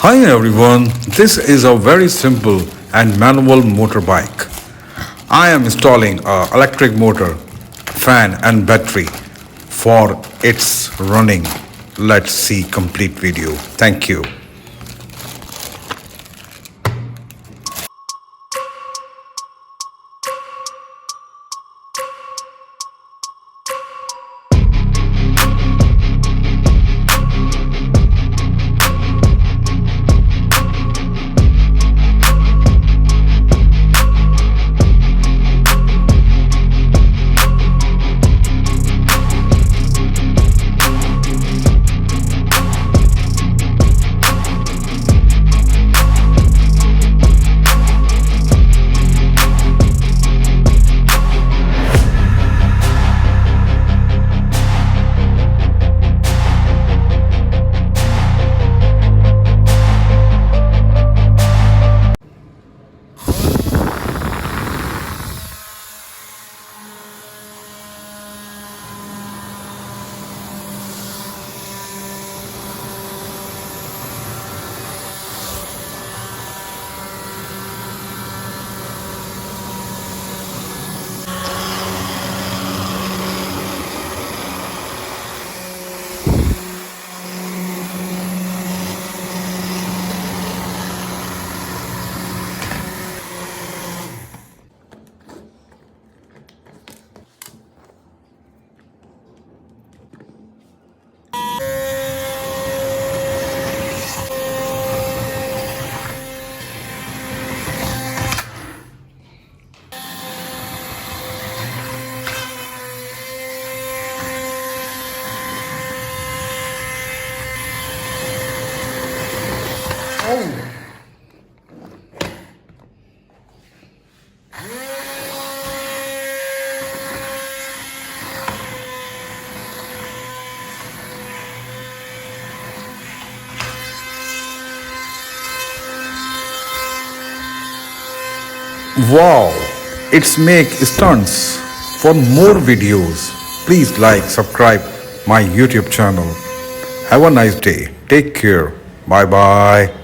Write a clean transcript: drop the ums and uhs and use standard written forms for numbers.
Hi everyone, this is a very simple and manual motorbike. I am installing a electric motor, fan and battery for its running. Let's see complete video. Thank you. Wow, it's make stunts. For more videos, please like, subscribe my YouTube channel. Have a nice day. Take care. Bye bye.